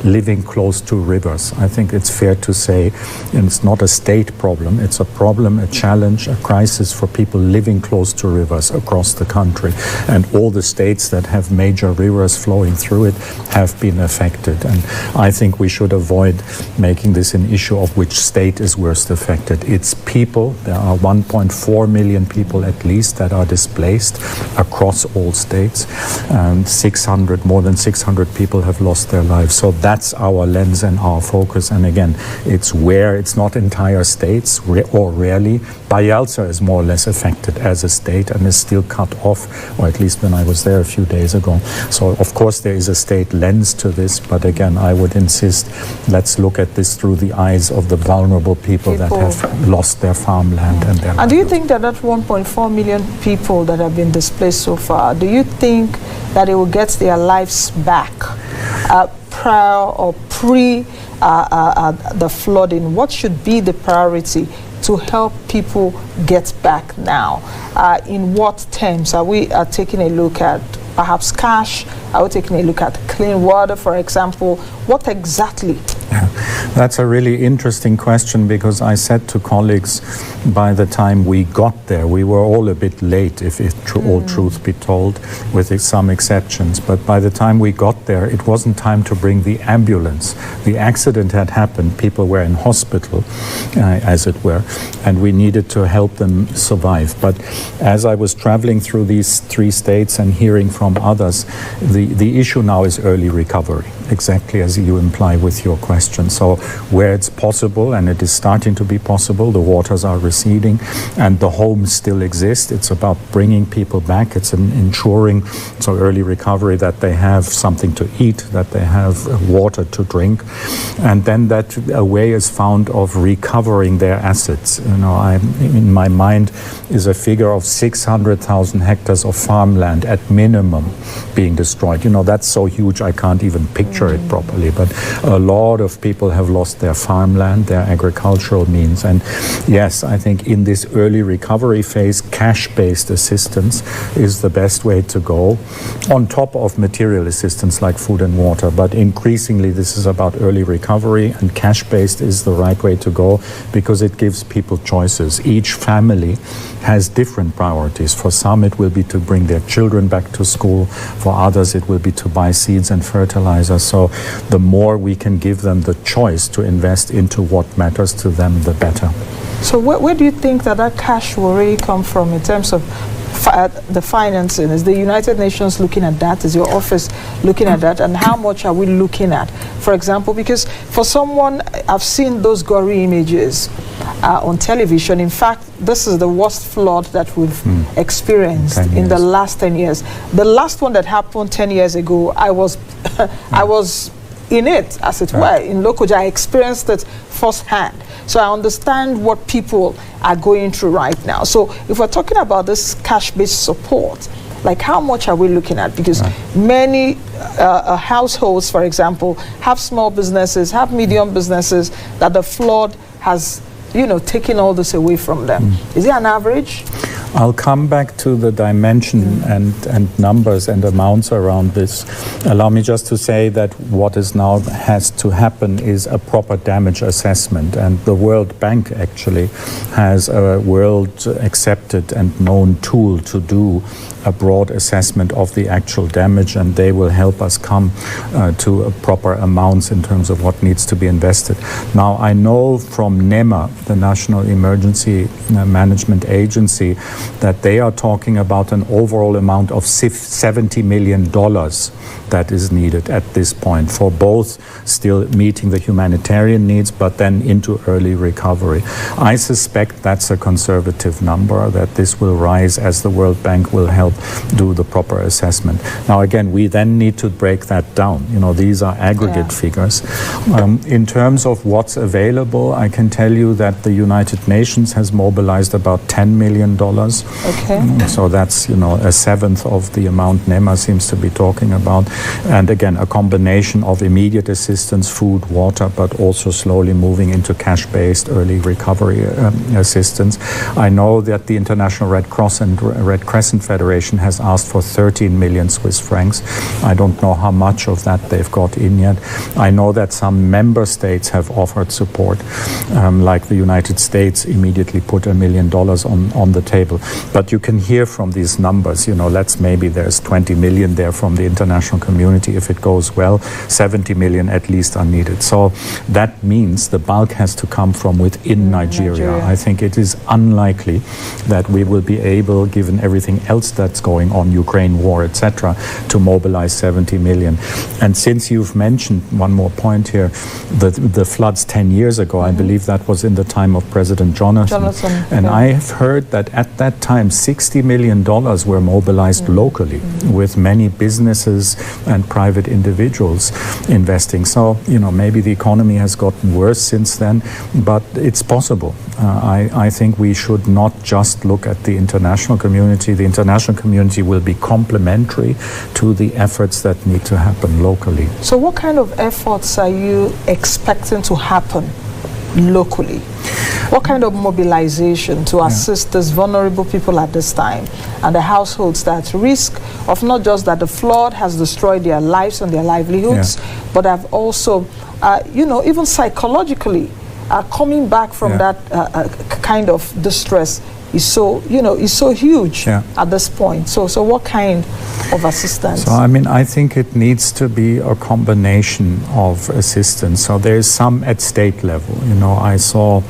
living close to rivers. I think it's fair to say, and it's not a state problem, it's a problem, a challenge, a crisis for people living close to rivers across the country. And all the states that have major rivers flowing through it have been affected. And I think we should avoid making this an issue of which state is worst affected. It's people. There are 1.4 million people at least that are displaced across all states. More than 600 people have lost their lives. So that's our lens and our focus. And again, it's not entire states, or rarely. Bayelsa is more or less affected as a state and is still cut off, or at least when I was there a few days ago. So of course there is a state lens to this, but again, I would insist, let's look at this through the eyes of the vulnerable people that have lost their farmland and their And do you think that 1.4 million people that have been displaced so far, do you think that they will get their lives back prior or pre the flooding? What should be the priority to help people get back now? In what terms? Are we taking a look at perhaps cash? Are we taking a look at clean water, for example? What exactly? Yeah, that's a really interesting question, because I said to colleagues, by the time we got there, we were all a bit late, if all truth be told, with some exceptions. But by the time we got there, it wasn't time to bring the ambulance. The accident had happened, people were in hospital, as it were, and we needed to help them survive. But as I was traveling through these 3 states and hearing from others, the issue now is early recovery, exactly as you imply with your question. So where it's possible, and it is starting to be possible, the waters are receding and the homes still exist. It's about bringing people back. It's ensuring early recovery, that they have something to eat, that they have water to drink, and then that a way is found of recovering their assets. In my mind is a figure of 600,000 hectares of farmland at minimum being destroyed. That's so huge I can't even picture it properly, but a lot of people have lost their farmland, their agricultural means. And yes, I think in this early recovery phase, cash-based assistance is the best way to go, on top of material assistance like food and water. But increasingly this is about early recovery, and cash-based is the right way to go, because it gives people choices. Each family has different priorities. For some it will be to bring their children back to school, for others it will be to buy seeds and fertilizer. So the more we can give them the choice to invest into what matters to them, the better. So where do you think that cash will really come from in terms of the financing? Is the United Nations looking at that? Is your office looking at that? And how much are we looking at? For example, because for someone, I've seen those gory images on television. In fact, this is the worst flood that we've experienced in the last 10 years. The last one that happened 10 years ago, I was in it, as it were, in Lokoja. I experienced it firsthand. So I understand what people are going through right now. So if we're talking about this cash-based support, like how much are we looking at? Because many households, for example, have small businesses, have medium businesses that the flood has, taken all this away from them. Is it an average? I'll come back to the dimension and numbers and amounts around this. Allow me just to say that what is now has to happen is a proper damage assessment, and the World Bank actually has a world accepted and known tool to do a broad assessment of the actual damage, and they will help us come to proper amounts in terms of what needs to be invested. Now, I know from NEMA, the National Emergency Management Agency, that they are talking about an overall amount of $70 million that is needed at this point for both still meeting the humanitarian needs, but then into early recovery. I suspect that's a conservative number, that this will rise as the World Bank will help do the proper assessment. Now again, we then need to break that down. These are aggregate figures. In terms of what's available, I can tell you that the United Nations has mobilized about $10 million Okay. So that's, a seventh of the amount NEMA seems to be talking about. And again, a combination of immediate assistance, food, water, but also slowly moving into cash-based early recovery assistance. I know that the International Red Cross and Red Crescent Federation has asked for 13 million Swiss francs. I don't know how much of that they've got in yet. I know that some member states have offered support, like the United States immediately put $1 million on the table. But you can hear from these numbers, maybe there's 20 million there from the international community. If it goes well, 70 million at least are needed. So that means the bulk has to come from within Nigeria. I think it is unlikely that we will be able, given everything else that's going on, Ukraine war, etc., to mobilize 70 million. And since you've mentioned one more point here, the floods 10 years ago, I believe that was in the time of President Jonathan. And I have heard that at that time, $60 million were mobilized locally, with many businesses and private individuals investing. So, maybe the economy has gotten worse since then, but it's possible. I think we should not just look at the international community. The international community will be complementary to the efforts that need to happen locally. So what kind of efforts are you expecting to happen locally? What kind of mobilization to assist these vulnerable people at this time and the households that risk of not just that the flood has destroyed their lives and their livelihoods, but have also, even psychologically, coming back from that kind of distress is so huge at this point. So what kind of assistance? So I think it needs to be a combination of assistance. So there's some at state level. I saw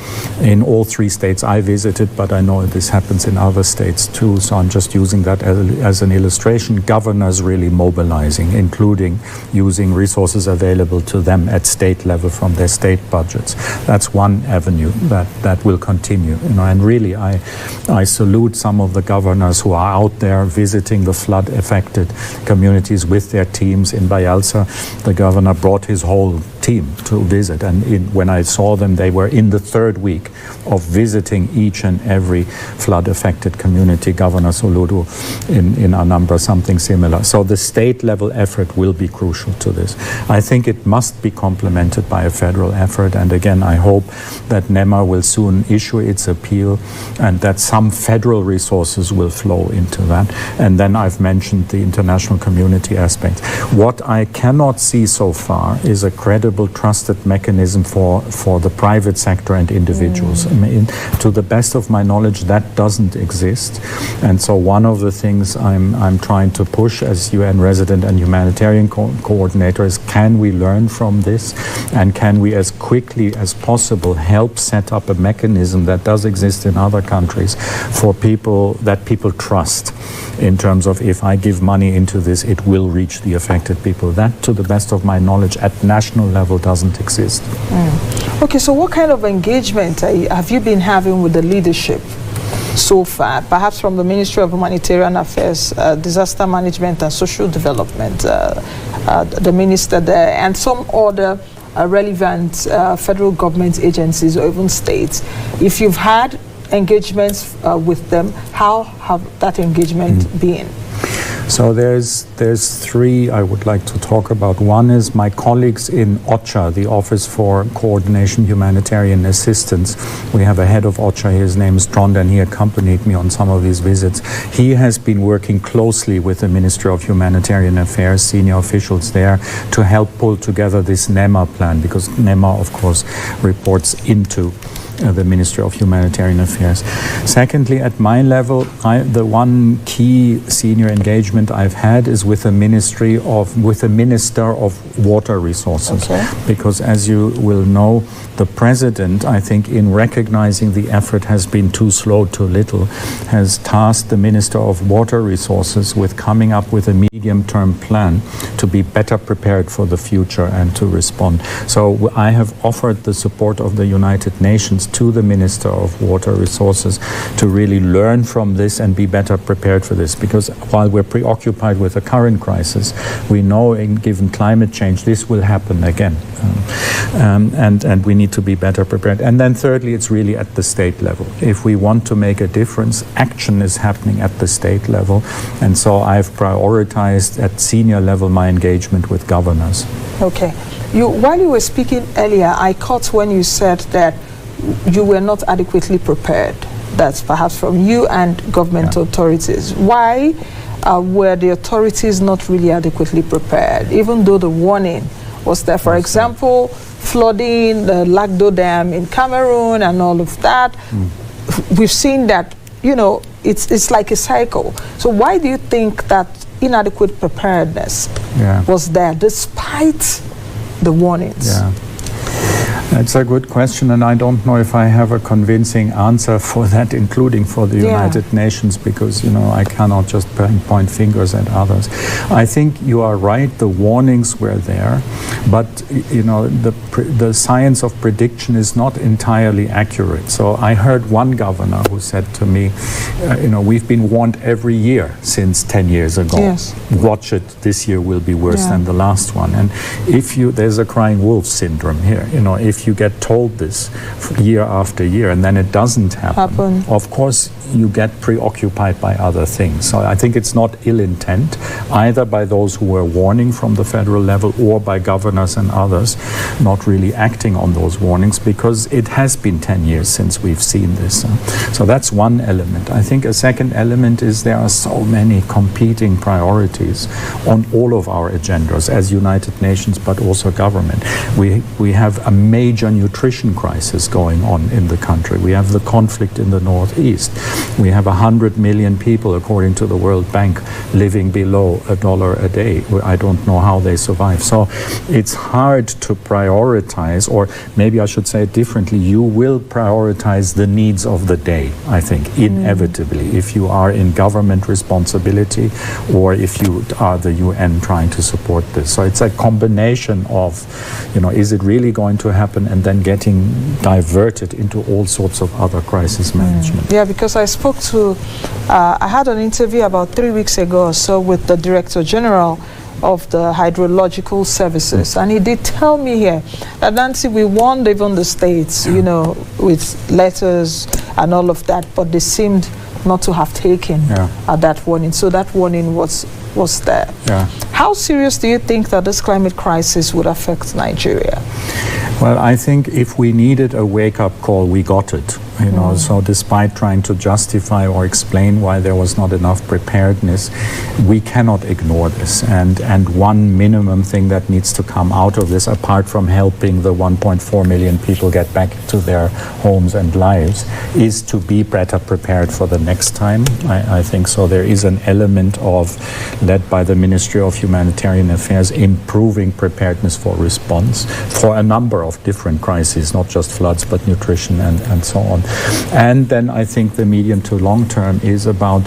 in all 3 states I visited, but I know this happens in other states too. So I'm just using that as an illustration. Governors really mobilizing, including using resources available to them at state level from their state budgets. That's one avenue that will continue. And really I salute some of the governors who are out there visiting the flood-affected communities with their teams. In Bayelsa, the governor brought his whole team to visit, and when I saw them, they were in the 3rd week of visiting each and every flood-affected community. Governor Soludo in Anambra, something similar. So the state-level effort will be crucial to this. I think it must be complemented by a federal effort, and again, I hope that NEMA will soon issue its appeal and that some federal resources will flow into that. And then I've mentioned the international community aspect. What I cannot see so far is a credible, trusted mechanism for the private sector and individuals. To the best of my knowledge, that doesn't exist. And so one of the things I'm trying to push as UN resident and humanitarian coordinator is, can we learn from this? And can we as quickly as possible help set up a mechanism that does exist in other countries for people that people trust, in terms of, if I give money into this, it will reach the affected people. That, to the best of my knowledge, at national level doesn't exist. Okay, so what kind of engagement have you been having with the leadership so far, perhaps from the Ministry of Humanitarian Affairs, Disaster Management and Social Development, the minister there, and some other relevant federal government agencies or even states? If you've had engagements with them, how have that engagement been? So there's 3 I would like to talk about. One is my colleagues in OCHA, the Office for Coordination Humanitarian Assistance. We have a head of OCHA, his name is Trond, and he accompanied me on some of these visits. He has been working closely with the Ministry of Humanitarian Affairs, senior officials there, to help pull together this NEMA plan, because NEMA, of course, reports into the Ministry of Humanitarian Affairs. Secondly, at my level, the one key senior engagement I've had is with the Minister of Water Resources. Because as you will know, the President, I think, in recognizing the effort has been too slow, too little, has tasked the Minister of Water Resources with coming up with a medium-term plan to be better prepared for the future and to respond. So I have offered the support of the United Nations resources to the Minister of Water Resources to really learn from this and be better prepared for this. Because while we're preoccupied with the current crisis, we know given climate change, this will happen again. And we need to be better prepared. And then thirdly, it's really at the state level. If we want to make a difference, action is happening at the state level. And so I've prioritized at senior level my engagement with governors. Okay. While you were speaking earlier, I caught when you said that you were not adequately prepared. That's perhaps from you and government authorities. Why were the authorities not really adequately prepared, even though the warning was there? For example, flooding, the Lagdo Dam in Cameroon and all of that. We've seen that, it's like a cycle. So why do you think that inadequate preparedness was there despite the warnings? That's a good question, and I don't know if I have a convincing answer for that, including for the United Nations, because, I cannot just point fingers at others. I think you are right, the warnings were there, but, the science of prediction is not entirely accurate. So I heard one governor who said to me, we've been warned every year since 10 years ago. Yes. Watch it, this year will be worse than the last one. And there's a crying wolf syndrome here. If you get told this year after year and then it doesn't happen, of course you get preoccupied by other things. So I think it's not ill intent, either by those who were warning from the federal level or by governors and others not really acting on those warnings, because it has been 10 years since we've seen this. So that's one element. I think a second element is there are so many competing priorities on all of our agendas as United Nations, but also government. We have a major nutrition crisis going on in the country. We have the conflict in the Northeast. We have 100 million people, according to the World Bank, living below $1 a day. I don't know how they survive. So it's hard to prioritize, or maybe I should say it differently. You will prioritize the needs of the day, I think, inevitably, if you are in government responsibility or if you are the UN trying to support this. So it's a combination of, is it really going to happen, and then getting diverted into all sorts of other crisis management. Yeah, because I spoke to, I had an interview about 3 weeks ago or so with the Director General of the Hydrological Services, and he did tell me here that, Nancy, we warned even the states, with letters and all of that, but they seemed not to have taken that warning. So that warning was there. How serious do you think that this climate crisis would affect Nigeria? Well, I think if we needed a wake-up call, we got it. So despite trying to justify or explain why there was not enough preparedness, we cannot ignore this. And one minimum thing that needs to come out of this, apart from helping the 1.4 million people get back to their homes and lives, is to be better prepared for the next time. I think so. There is an element of, led by the Ministry of Humanitarian Affairs, improving preparedness for response for a number of different crises, not just floods, but nutrition and so on. And then I think the medium to long term is about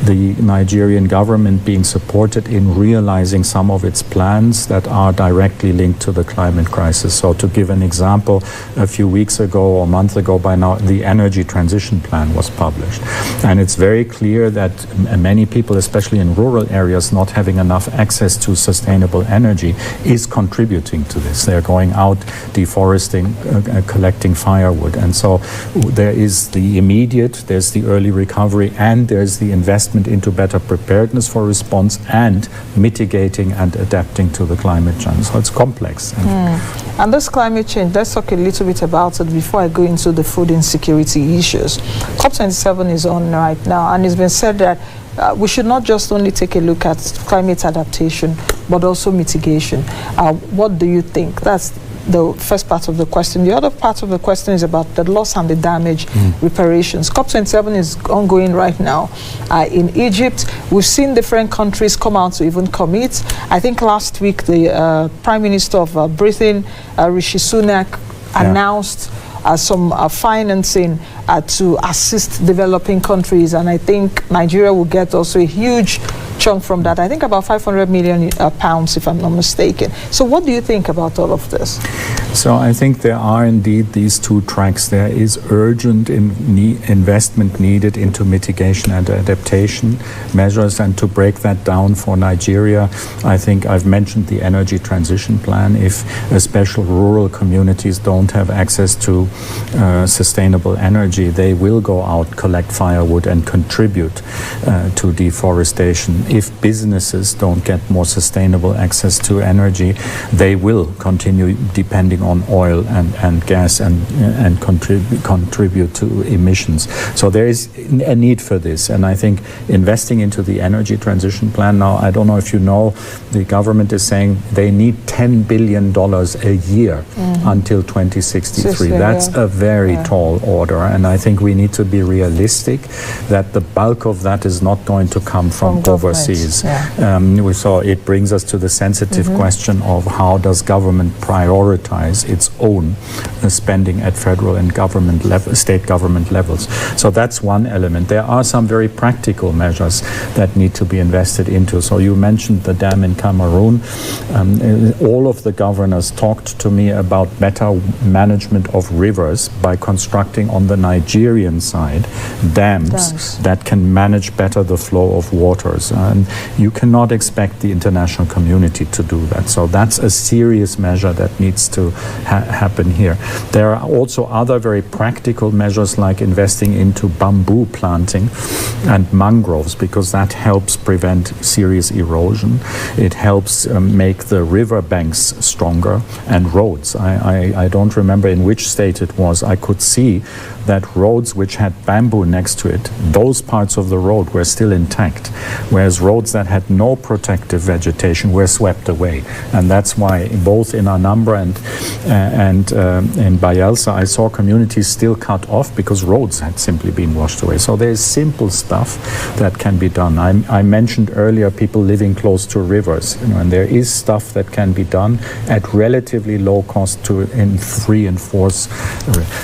the Nigerian government being supported in realizing some of its plans that are directly linked to the climate crisis. So to give an example, a few weeks ago or a month ago by now, the Energy Transition Plan was published. And it's very clear that many people, especially in rural areas, not having enough access to sustainable energy is contributing to this. They're going out deforesting, collecting firewood. And so there is the immediate, there's the early recovery, and there's the investment into better preparedness for response and mitigating and adapting to the climate change. So it's complex. And this climate change, let's talk a little bit about it before I go into the food insecurity issues. COP27 is on right now, and it's been said that we should not just only take a look at climate adaptation, but also mitigation. What do you think? That's the first part of the question. The other part of the question is about the loss and the damage reparations. COP27 is ongoing right now in Egypt. We've seen different countries come out to even commit. I think last week the Prime Minister of Britain, Rishi Sunak, announced some financing to assist developing countries, and I think Nigeria will get also a huge chunk from that. I think about 500 million pounds, if I'm not mistaken. So what do you think about all of this? So I think there are indeed these two tracks. There is urgent investment needed into mitigation and adaptation measures, and to break that down for Nigeria, I think I've mentioned the energy transition plan. If especially rural communities don't have access to sustainable energy, they will go out, collect firewood and contribute to deforestation. If businesses don't get more sustainable access to energy, they will continue depending on oil and gas and contribute to emissions. So there is a need for this, and I think investing into the energy transition plan now, I don't know if you know, the government is saying they need $10 billion a year until 2063. That's a very tall order, and I think we need to be realistic that the bulk of that is not going to come from overseas. We saw it brings us to the sensitive question of how does government prioritize its own spending at federal and state government levels. So that's one element. There are some very practical measures that need to be invested into. So you mentioned the dam in Cameroon. All of the governors talked to me about better management of rivers by constructing on the Nigerian side dams that can manage better the flow of waters. And you cannot expect the international community to do that. So that's a serious measure that needs to happen here. There are also other very practical measures like investing into bamboo planting and mangroves, because that helps prevent serious erosion. It helps make the river banks stronger, and roads. I don't remember in which state it was. I could see that roads which had bamboo next to it, those parts of the road were still intact, whereas roads that had no protective vegetation were swept away. And that's why both in Anambra and in Bayelsa, I saw communities still cut off because roads had simply been washed away. So there's simple stuff that can be done. I mentioned earlier people living close to rivers, and there is stuff that can be done at relatively low cost to reinforce.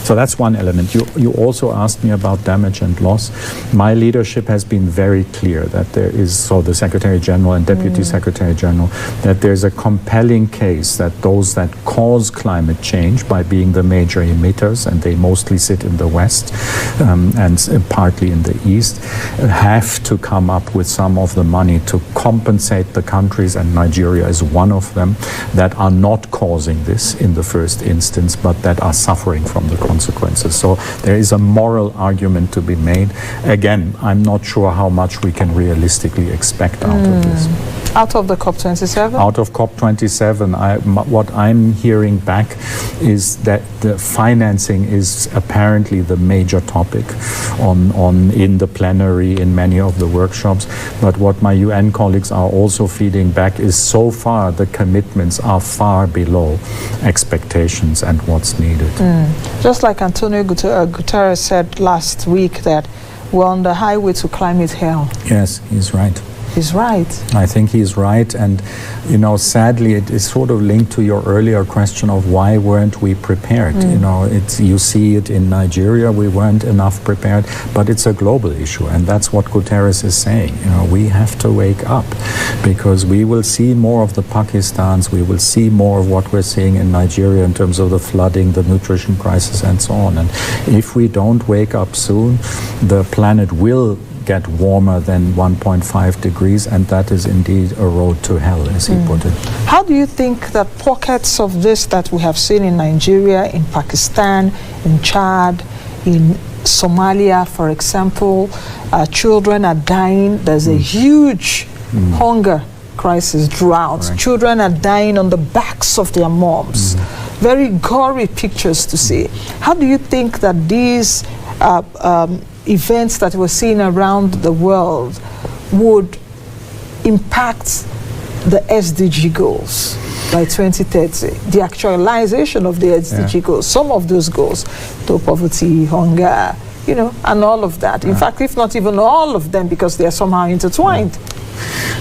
So that's one element. You also asked me about damage and loss. My leadership has been very clear that there is, so the Secretary General and Deputy Secretary General, that there's a compelling case that those that cause climate change by being the major emitters, and they mostly sit in the West and partly in the East, have to come up with some of the money to compensate the countries, and Nigeria is one of them, that are not causing this in the first instance, but that are suffering from the consequences. So there is a moral argument to be made. Again, I'm not sure how much we can realistically expect out of this. Out of the COP27? Out of COP27, what I'm hearing back is that the financing is apparently the major topic in the plenary, in many of the workshops. But what my UN colleagues are also feeding back is so far the commitments are far below expectations and what's needed. Just like Antonio Guterres said last week that we're on the highway to climate hell. Yes, he's right. He's right. I think he's right, and sadly it is sort of linked to your earlier question of why weren't we prepared. You see it in Nigeria, we weren't enough prepared, but it's a global issue, and that's what Guterres is saying. We have to wake up, because we will see more of the Pakistans, we will see more of what we're seeing in Nigeria in terms of the flooding, the nutrition crisis and so on. And if we don't wake up soon, the planet will get warmer than 1.5 degrees, and that is indeed a road to hell, as he put it. How do you think that pockets of this that we have seen in Nigeria, in Pakistan, in Chad, in Somalia, for example, children are dying, there's a huge hunger crisis, drought. Right. Children are dying on the backs of their moms. Very gory pictures to see. How do you think that these events that we're seeing around the world would impact the SDG goals by 2030, the actualization of the SDG goals, some of those goals, to poverty, hunger, and all of that. In fact, if not even all of them, because they are somehow intertwined.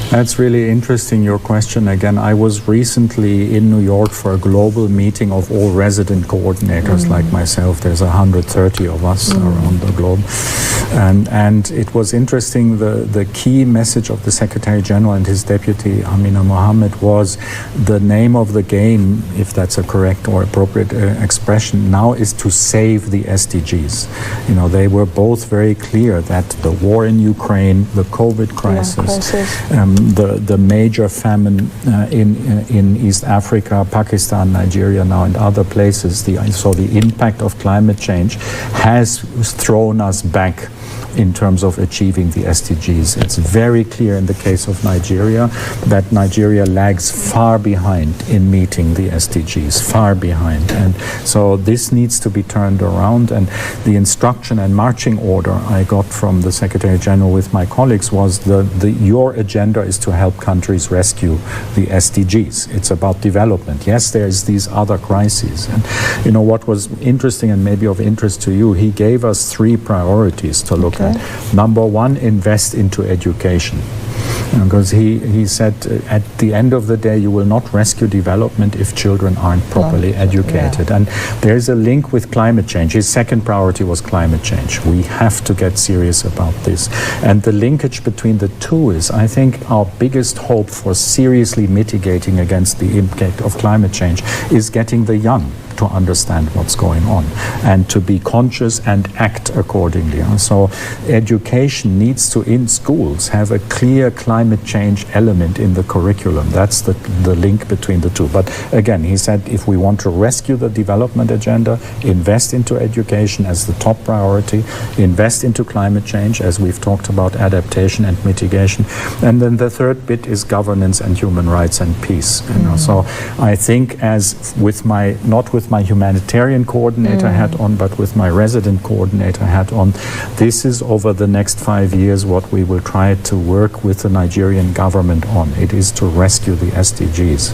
That's really interesting, your question. Again, I was recently in New York for a global meeting of all resident coordinators like myself. There's 130 of us around the globe. And it was interesting, the key message of the Secretary General and his deputy, Amina Mohammed, was the name of the game, if that's a correct or appropriate expression, now is to save the SDGs. You know, they were both very clear that the war in Ukraine, the COVID crisis, the major famine in East Africa, Pakistan, Nigeria now, and other places, the impact of climate change has thrown us back in terms of achieving the SDGs. It's very clear in the case of Nigeria that Nigeria lags far behind in meeting the SDGs, far behind. And so this needs to be turned around. And the instruction and marching order I got from the Secretary General with my colleagues was your agenda is to help countries rescue the SDGs. It's about development. Yes, there's these other crises. And you know what was interesting and maybe of interest to you, he gave us 3 priorities to look at. Number 1, invest into education. Because he said at the end of the day you will not rescue development if children aren't properly educated. And there's a link with climate change. His second priority was climate change. We have to get serious about this. And the linkage between the two is, I think, our biggest hope for seriously mitigating against the impact of climate change is getting the young to understand what's going on and to be conscious and act accordingly. So education needs to, in schools, have a clear climate change element in the curriculum. That's the link between the two. But again, he said if we want to rescue the development agenda, invest into education as the top priority, invest into climate change as we've talked about, adaptation and mitigation. And then the third bit is governance and human rights and peace. You know? So I think as with my, not with my humanitarian coordinator hat on, but with my resident coordinator hat on, this is over the next 5 years what we will try to work with the Nigerian government on. It is to rescue the SDGs.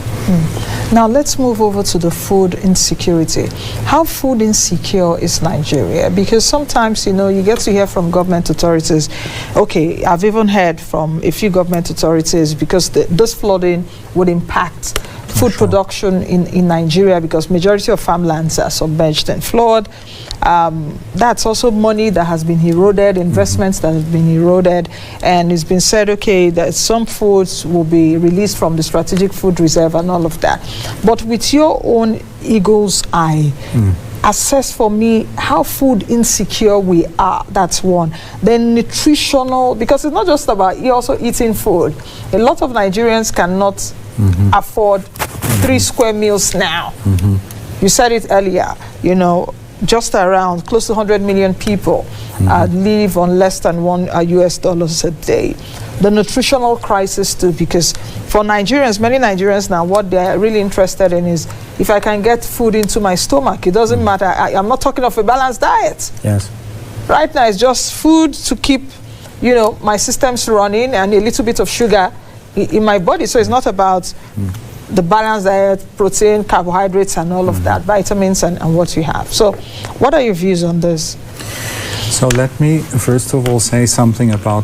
Now let's move over to the food insecurity. How food insecure is Nigeria? Because sometimes, you know, you get to hear from government authorities, okay, I've even heard from a few government authorities because this flooding would impact food production in Nigeria because majority of farmlands are submerged and flood. That's also money that has been eroded, investments that have been eroded, and it's been said, okay, that some foods will be released from the strategic food reserve and all of that. But with your own eagle's eye, assess for me how food insecure we are. That's one. Then nutritional, because it's not just about you also eating food. A lot of Nigerians cannot afford 3 square meals now. You said it earlier, you know, just around close to 100 million people live on less than $1 a day. The nutritional crisis too, because for Nigerians, many Nigerians now, what they're really interested in is if I can get food into my stomach, it doesn't matter. I'm not talking of a balanced diet. Yes. Right now it's just food to keep, you know, my systems running and a little bit of sugar in my body. So it's not about the balanced diet, protein, carbohydrates, and all of that, vitamins and what you have. So what are your views on this? So let me first of all say something about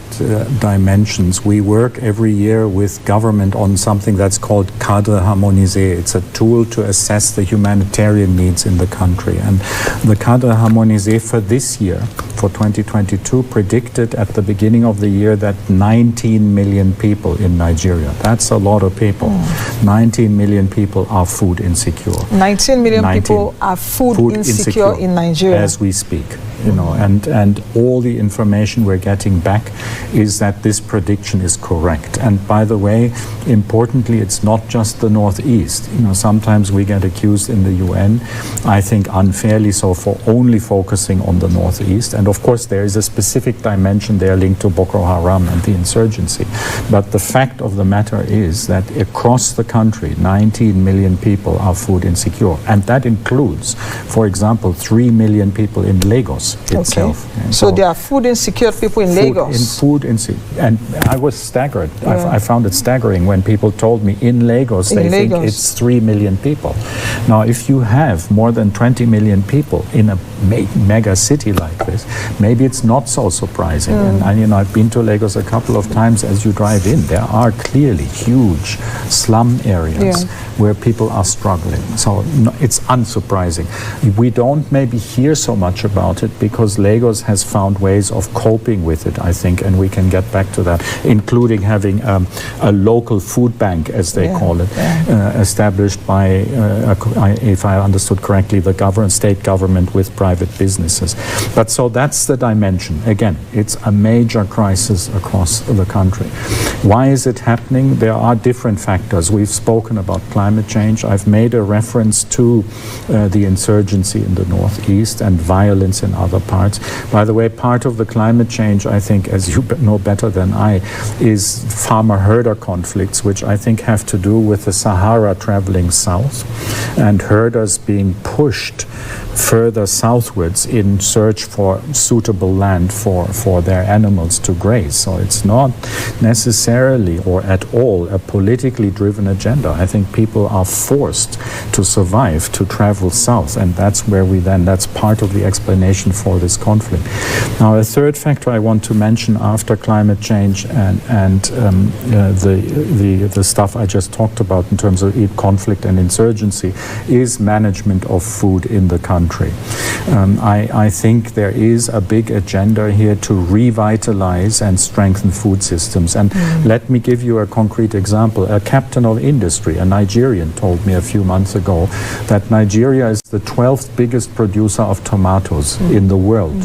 dimensions. We work every year with government on something that's called cadre harmonisé. It's a tool to assess the humanitarian needs in the country. And the cadre harmonisé for this year, for 2022, predicted at the beginning of the year that 19 million people in Nigeria, that's a lot of people, 19 million people are food insecure. 19 million people are food insecure in Nigeria. As we speak. You know, and all the information we're getting back is that this prediction is correct. And by the way, importantly, it's not just the Northeast. You know, sometimes we get accused in the UN, I think unfairly so, for only focusing on the Northeast. And of course, there is a specific dimension there linked to Boko Haram and the insurgency. But the fact of the matter is that across the country, 19 million people are food insecure. And that includes, for example, 3 million people in Lagos itself. And so there are food insecure people in Lagos. And I was staggered. I found it staggering when people told me in Lagos they think it's 3 million people. Now, if you have more than 20 million people in a mega city like this, maybe it's not so surprising. And I've been to Lagos a couple of times. As you drive in, there are clearly huge slum areas where people are struggling. So it's unsurprising. We don't maybe hear so much about it because Lagos has found ways of coping with it, I think, and we can get back to that, including having a local food bank, as they call it, established by, if I understood correctly, the state government with private businesses. But so that's the dimension. Again, it's a major crisis across the country. Why is it happening? There are different factors. We've spoken about climate change. I've made a reference to the insurgency in the northeast and violence in other parts. By the way, part of the climate change, I think, as you know better than I, is farmer-herder conflicts, which I think have to do with the Sahara traveling south and herders being pushed further southwards in search for suitable land for their animals to graze. So it's not necessarily or at all a politically driven agenda. I think people are forced to survive, to travel south, and that's where that's part of the explanation for this conflict. Now, a third factor I want to mention after climate change and the stuff I just talked about in terms of conflict and insurgency is management of food in the country. I think there is a big agenda here to revitalize and strengthen food systems. And let me give you a concrete example. A captain of industry, a Nigerian, told me a few months ago that Nigeria is the 12th biggest producer of tomatoes in the world,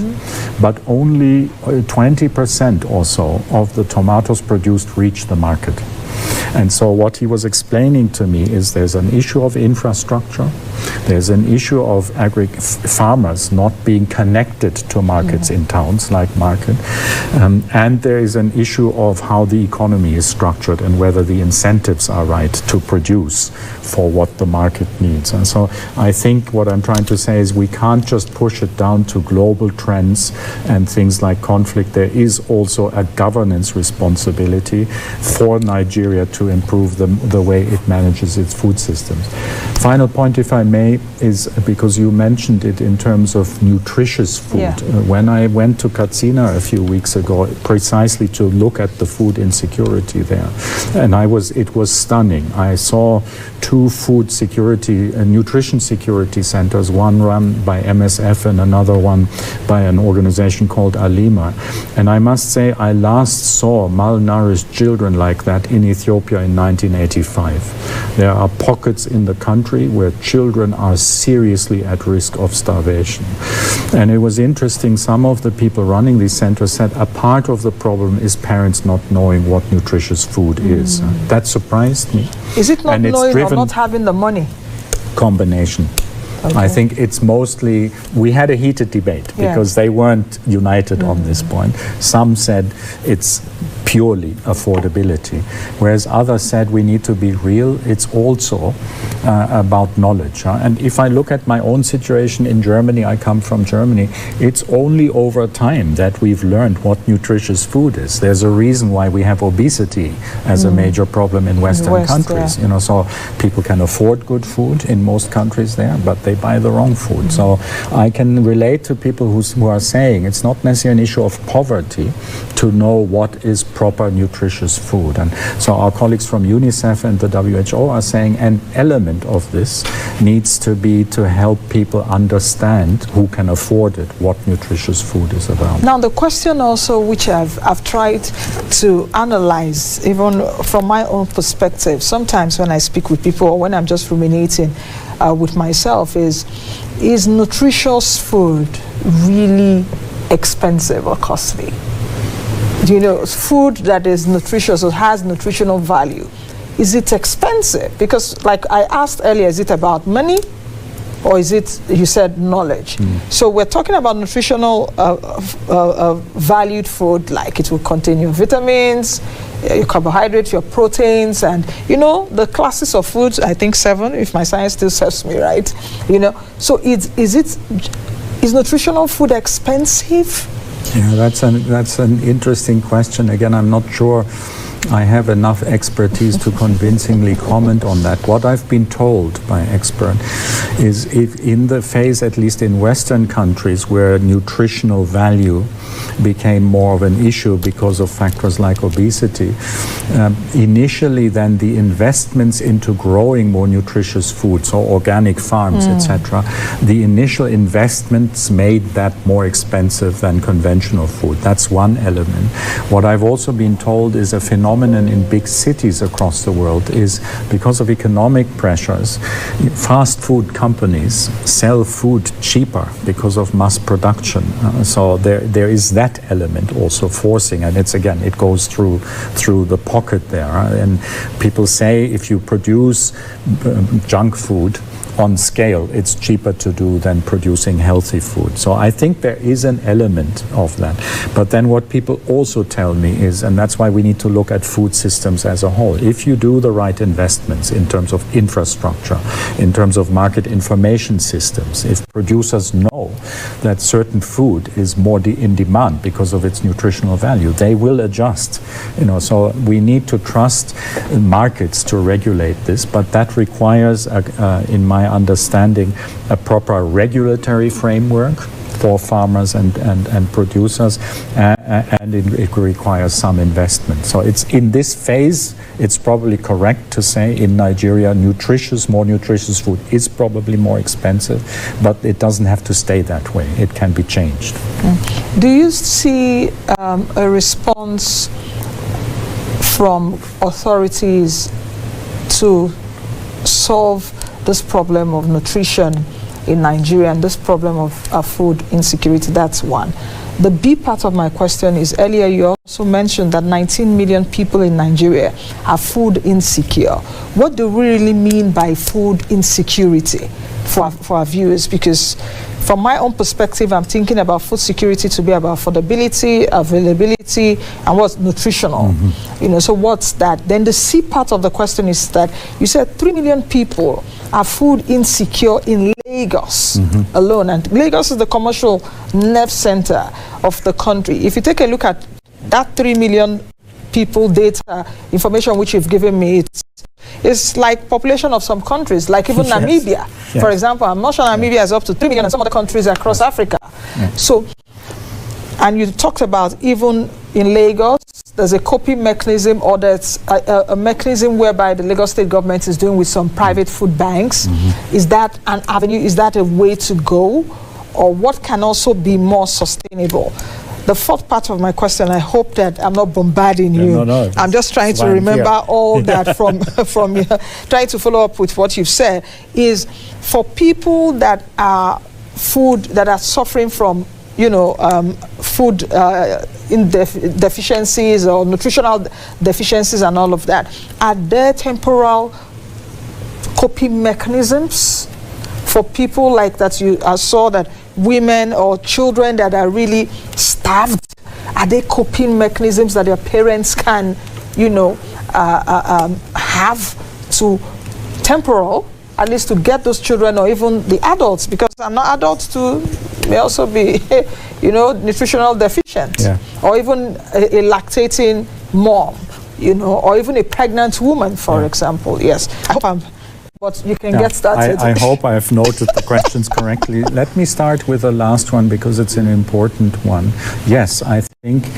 but only 20% or so of the tomatoes produced reach the market. And so what he was explaining to me is there's an issue of infrastructure, there's an issue of farmers not being connected to markets in towns like Market, and there is an issue of how the economy is structured and whether the incentives are right to produce for what the market needs. And so I think what I'm trying to say is we can't just push it down to global trends and things like conflict. There is also a governance responsibility for Nigeria to improve the way it manages its food systems. Final point, if I may, is because you mentioned it in terms of nutritious food. When I went to Katsina a few weeks ago, precisely to look at the food insecurity there, and it was stunning. I saw two food security and nutrition security centers, one run by MSF and another one by an organization called Alima. And I must say, I last saw malnourished children like that in Ethiopia in 1985. There are pockets in the country where children are seriously at risk of starvation. And it was interesting, some of the people running these centers said a part of the problem is parents not knowing what nutritious food is. That surprised me. Is it not knowing or not having the money? Combination. Okay. I think it's mostly, we had a heated debate because they weren't united on this point. Some said it's purely affordability, whereas others said we need to be real. It's also about knowledge. And if I look at my own situation in Germany, I come from Germany, it's only over time that we've learned what nutritious food is. There's a reason why we have obesity as a major problem in Western countries. You know, so people can afford good food in most countries there, but they buy the wrong food. So I can relate to people who are saying it's not necessarily an issue of poverty to know what is proper nutritious food. And so our colleagues from UNICEF and the WHO are saying an element of this needs to be to help people understand, who can afford it, what nutritious food is about. Now the question also, which I've tried to analyze even from my own perspective, sometimes when I speak with people or when I'm just ruminating with myself, is nutritious food really expensive or costly? You know, food that is nutritious or has nutritional value, is it expensive? Because like I asked earlier, is it about money or is it, you said, knowledge? So we're talking about nutritional valued food, like it will contain your vitamins, your carbohydrates, your proteins, and you know the classes of foods, I think 7, if my science still serves me right. You know, so is Is nutritional food expensive? Yeah, that's an interesting question. Again, I'm not sure I have enough expertise to convincingly comment on that. What I've been told by experts is if in the phase, at least in Western countries, where nutritional value became more of an issue because of factors like obesity, initially then the investments into growing more nutritious foods, or organic farms, etc., the initial investments made that more expensive than conventional food. That's one element. What I've also been told is a phenomenon in big cities across the world is because of economic pressures, fast food companies sell food cheaper because of mass production. So there is that element also forcing, and it's again, it goes through the pocket there. And people say if you produce junk food on scale, it's cheaper to do than producing healthy food. So I think there is an element of that. But then what people also tell me is, and that's why we need to look at food systems as a whole, if you do the right investments in terms of infrastructure, in terms of market information systems, if producers know that certain food is more in demand because of its nutritional value, they will adjust. So we need to trust markets to regulate this, but that requires, in my understanding, a proper regulatory framework for farmers and producers, and it requires some investment. So it's in this phase, it's probably correct to say in Nigeria, more nutritious food is probably more expensive, but it doesn't have to stay that way. It can be changed. Do you see a response from authorities to solve this problem of nutrition in Nigeria and this problem of food insecurity? That's one. The B part of my question is, earlier you also mentioned that 19 million people in Nigeria are food insecure. What do we really mean by food insecurity for our viewers? Because from my own perspective, I'm thinking about food security to be about affordability, availability, and what's nutritional. So what's that? Then the C part of the question is that you said 3 million people are food insecure in Lagos alone, and Lagos is the commercial nerve center of the country. If you take a look at that 3 million people data information which you've given me, it's like population of some countries, like even Namibia, for example. I'm not sure Namibia is up to 3 million, and some other countries across Africa. So, and you talked about even in Lagos, there's a coping mechanism, or there's a mechanism whereby the Lagos state government is doing with some private food banks. Is that an avenue? Is that a way to go? Or what can also be more sustainable? The fourth part of my question, I hope that I'm not bombarding you. No, I'm just trying to remember all that from trying to follow up with what you've said, is for people that are suffering from food deficiencies or nutritional deficiencies and all of that, are there temporal coping mechanisms for people like that? You saw that women or children that are really starved, are there coping mechanisms that their parents can have to temporal, at least to get those children, or even the adults, because adults too may also be nutritional deficient, or even a lactating mom, or even a pregnant woman, for example. Yes, I hope but you can get started. I hope I have noted the questions correctly. Let me start with the last one because it's an important one. Yes, I think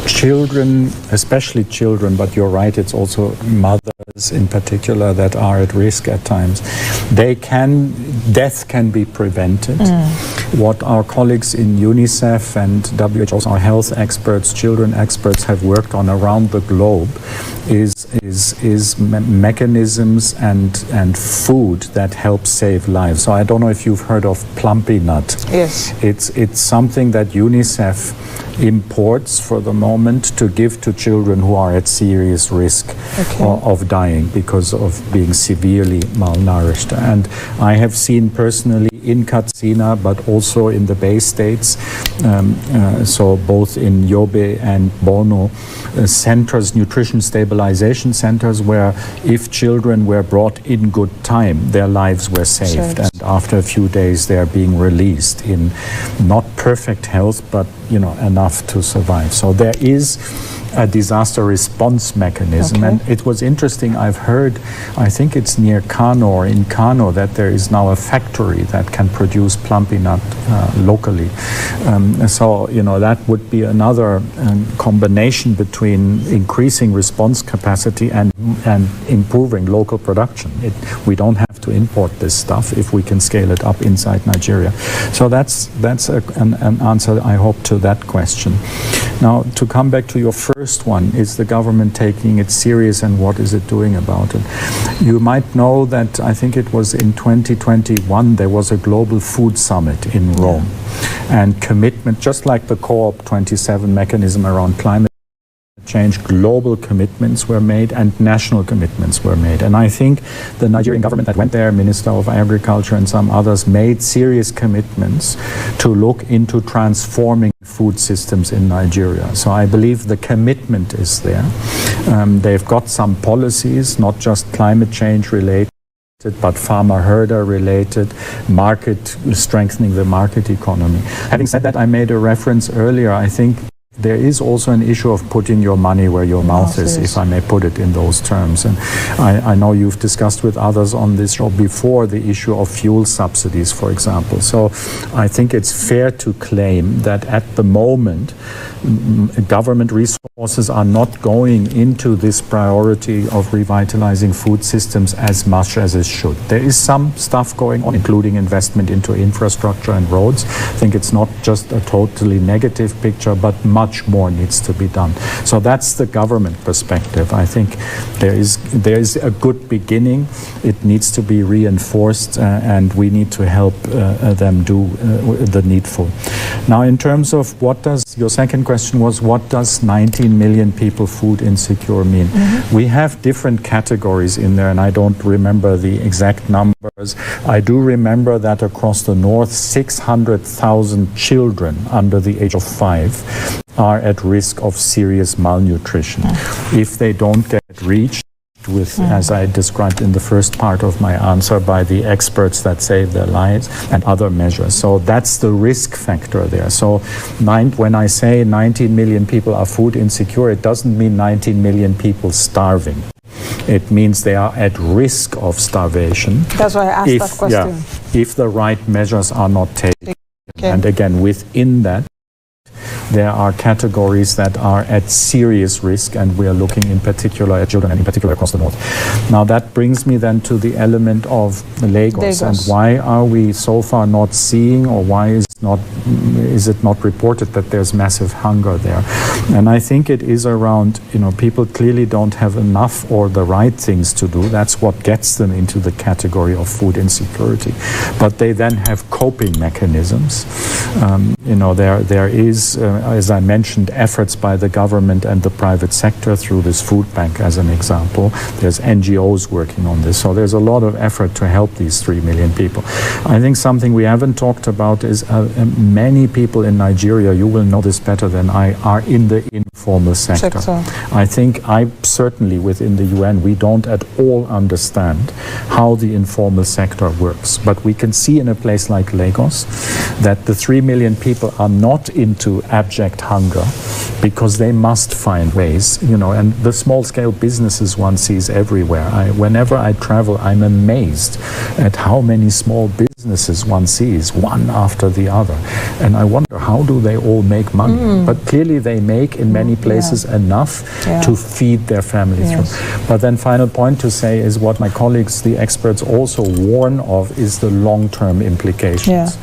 children, especially children, but you're right, it's also mothers in particular that are at risk at times. Death can be prevented. What our colleagues in UNICEF and WHO, our health experts, children experts, have worked on around the globe is mechanisms and food that help save lives. So I don't know if you've heard of plumpy nut. Yes. It's something that UNICEF imports for the moment to give to children who are at serious risk of dying because of being severely malnourished. And I have seen personally in Katsina, but also in the Bay States, so both in Yobe and Bono, centers, nutrition stabilization centers, where if children were brought in good time, their lives were saved. And after a few days, they are being released in not perfect health, but enough to survive. So there is a disaster response mechanism. And it was interesting, I've heard, I think it's near Kano or in Kano, that there is now a factory that can produce plum peanut locally. So, that would be another combination between increasing response capacity and improving local production. We don't have to import this stuff if we can scale it up inside Nigeria. So that's an answer, I hope, to that question. Now, to come back to your first one, is the government taking it serious and what is it doing about it? You might know that I think it was in 2021 there was a global food summit in Rome, and commitment, just like the COP27 mechanism around climate change, global commitments were made and national commitments were made. And I think the Nigerian government that went there, Minister of Agriculture and some others, made serious commitments to look into transforming food systems in Nigeria. So I believe the commitment is there. They've got some policies, not just climate change related, but farmer-herder related, strengthening the market economy. Having said that, I made a reference earlier, I think there is also an issue of putting your money where your mouth is, if I may put it in those terms. And I know you've discussed with others on this show before the issue of fuel subsidies, for example. So I think it's fair to claim that at the moment, government resources are not going into this priority of revitalizing food systems as much as it should. There is some stuff going on, including investment into infrastructure and roads. I think it's not just a totally negative picture, but much more needs to be done. So that's the government perspective. I think there is a good beginning. It needs to be reinforced, and we need to help them do the needful. Now, in terms of your second question was, what does 19 million people food insecure mean? We have different categories in there, and I don't remember the exact numbers. I do remember that across the north, 600,000 children under the age of 5 are at risk of serious malnutrition if they don't get reached with, as I described in the first part of my answer, by the experts that save their lives and other measures. So that's the risk factor there. So when I say 19 million people are food insecure, it doesn't mean 19 million people starving. It means they are at risk of starvation. That's why I asked that question. If the right measures are not taken. And again, within that, there are categories that are at serious risk, and we are looking in particular at children, and in particular across the north. Now that brings me then to the element of Lagos. And why are we so far not seeing, or why is it not reported that there's massive hunger there? And I think it is around, people clearly don't have enough or the right things to do. That's what gets them into the category of food insecurity. But they then have coping mechanisms. There is, as I mentioned, efforts by the government and the private sector through this food bank as an example. There's NGOs working on this. So there's a lot of effort to help these 3 million people. I think something we haven't talked about is many people in Nigeria, you will know this better than I, are in the informal sector. I think certainly within the UN, we don't at all understand how the informal sector works. But we can see in a place like Lagos that the 3 million people are not into abject hunger because they must find ways, and the small-scale businesses one sees everywhere. Whenever I travel, I'm amazed at how many small businesses one sees, one after the other. And I wonder, how do they all make money? But clearly they make, in many places, enough to feed their family through. But then final point to say is what my colleagues, the experts, also warn of is the long-term implications.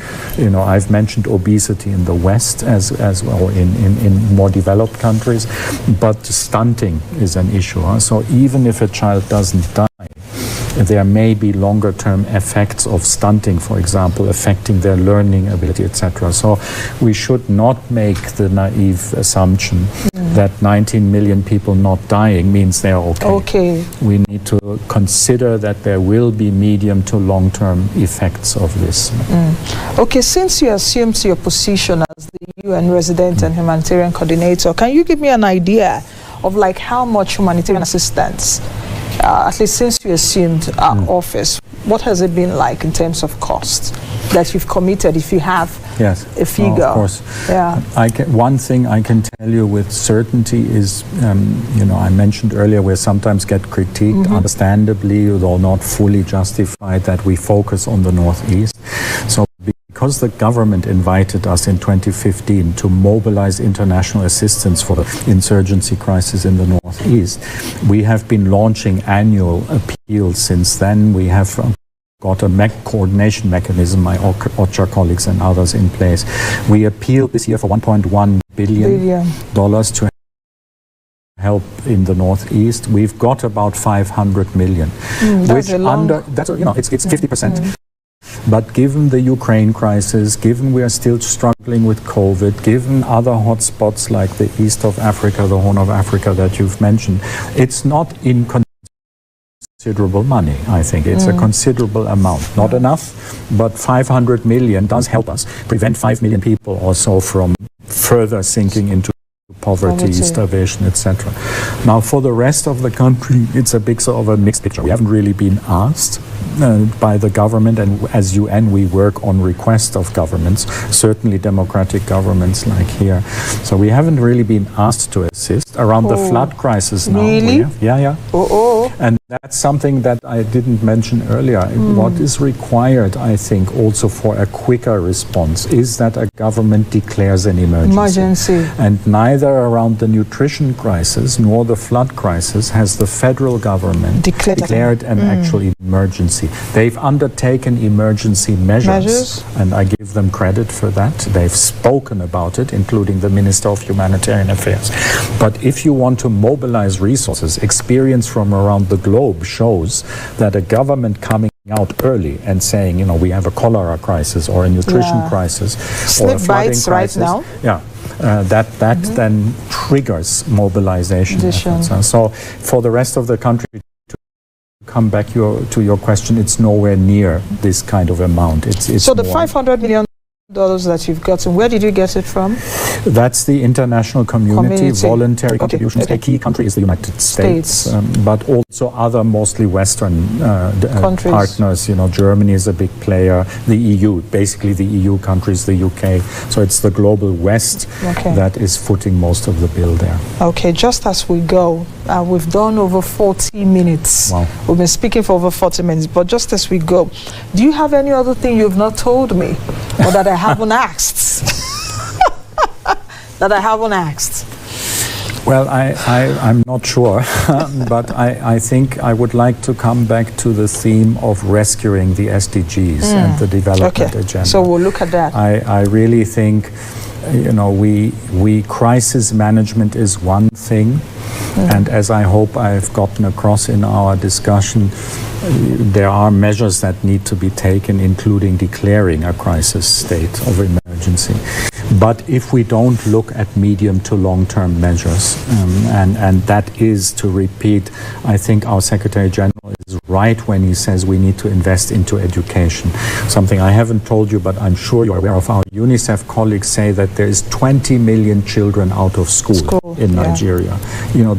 I've mentioned obesity in the West as well, in more developed countries, but stunting is an issue. So even if a child doesn't die, there may be longer term effects of stunting, for example, affecting their learning ability, etc. So we should not make the naive assumption that 19 million people not dying means they're okay. We need to consider that there will be medium to long term effects of this. Okay, since you assumed your position as the UN resident and humanitarian coordinator, can you give me an idea of like how much humanitarian assistance, at least since you assumed office, what has it been like in terms of cost that you've committed, if you have a figure? Of course. Yeah. One thing I can tell you with certainty is, I mentioned earlier we sometimes get critiqued, understandably, though not fully justified, that we focus on the Northeast. So because the government invited us in 2015 to mobilize international assistance for the insurgency crisis in the Northeast, we have been launching annual appeals since then. We have got a coordination mechanism, my OCHA colleagues and others in place. We appealed this year for $1.1 billion to help in the Northeast. We've got about 500 million, it's 50%. But given the Ukraine crisis, given we are still struggling with COVID, given other hotspots like the east of Africa, the Horn of Africa that you've mentioned, it's not inconsiderable money, I think. It's a considerable amount. Not enough, but 500 million does help us prevent 5 million people or so from further sinking into poverty, starvation, etc. Now, for the rest of the country, it's a big sort of a mixed picture. We haven't really been asked by the government, and as UN we work on request of governments, certainly democratic governments like here. So we haven't really been asked to assist around the flood crisis now. Really? And that's something that I didn't mention earlier. What is required, I think, also for a quicker response is that a government declares an emergency. And neither around the nutrition crisis nor the flood crisis has the federal government declared an actual emergency. They've undertaken emergency measures, and I give them credit for that. They've spoken about it, including the Minister of Humanitarian Affairs. But if you want to mobilize resources, experience from around the globe shows that a government coming out early and saying, we have a cholera crisis or a nutrition crisis or a flooding crisis. Right now. That then triggers mobilization efforts. So for the rest of the country, to come back to your question, it's nowhere near this kind of amount. It's so the $500 million that you've gotten, where did you get it from? That's the international community. Voluntary contributions. A key country is the United States. But also other mostly Western partners. Germany is a big player. The EU, basically the EU countries, the UK. So it's the global West that is footing most of the bill there. Okay, just as we go, we've done over 40 minutes. Wow. We've been speaking for over 40 minutes, but just as we go, do you have any other thing you've not told me or that I haven't asked? That I haven't asked? Well, I'm not sure, but I think I would like to come back to the theme of rescuing the SDGs and the development agenda. So we'll look at that. I really think, we crisis management is one thing, and as I hope I've gotten across in our discussion, there are measures that need to be taken, including declaring a crisis state of emergency. But if we don't look at medium to long-term measures, and that is, to repeat, I think our Secretary General is right when he says we need to invest into education. Something I haven't told you, but I'm sure you're aware of. Our UNICEF colleagues say that there is 20 million children out of school in Nigeria.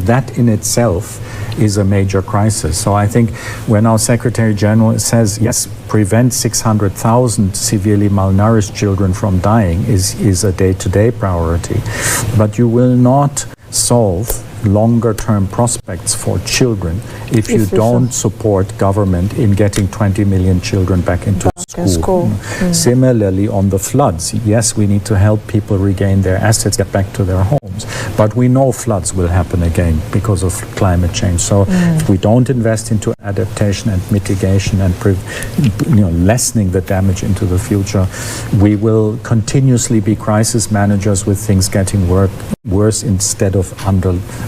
That in itself is a major crisis. So I think when our Secretary General says, yes, prevent 600,000 severely malnourished children from dying is a day-to-day priority, but you will not solve longer-term prospects for children if you don't support government in getting 20 million children back into school. Similarly, on the floods, yes, we need to help people regain their assets, get back to their homes, But we know floods will happen again because of climate change. So if we don't invest into adaptation and mitigation and lessening the damage into the future, we will continuously be crisis managers with things getting worse instead of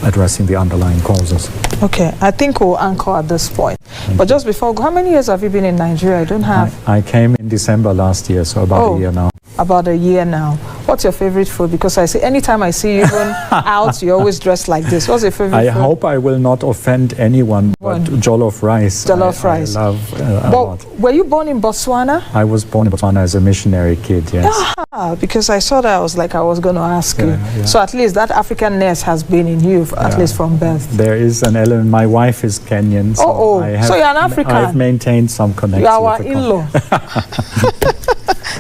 addressing the underlying causes. Okay, I think we'll anchor at this point. But just before, how many years have you been in Nigeria? I don't have. I came in December last year, so about a year now. About a year now. What's your favorite food? Because I say anytime I see you going out, you always dress like this. What's your favorite food? I hope I will not offend anyone, but jollof rice. Jollof rice. I love a lot. Were you born in Botswana? I was born in Botswana as a missionary kid, yes. Because I saw that, I was going to ask you. Yeah. So at least that Africanness has been in you, at least from birth. There is an element. My wife is Kenyan, so so you're an African. I've maintained some connection. You are our in-law.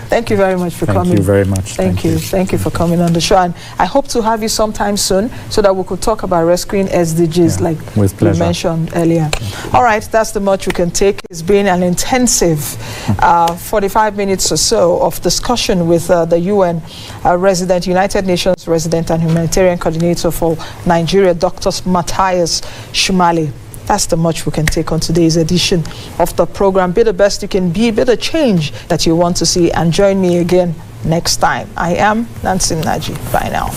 Thank you very much for coming. Thank you very much. Thank you. Thank you for coming on the show. And I hope to have you sometime soon so that we could talk about rescuing SDGs like we mentioned earlier. All right, that's the much we can take. It's been an intensive 45 minutes or so of discussion with the UN United Nations resident and humanitarian coordinator for Nigeria, Dr. Matthias Shumali. That's the much we can take on today's edition of the program. Be the best you can be the change that you want to see, and join me again next time. I am Nancy Naji. Bye now.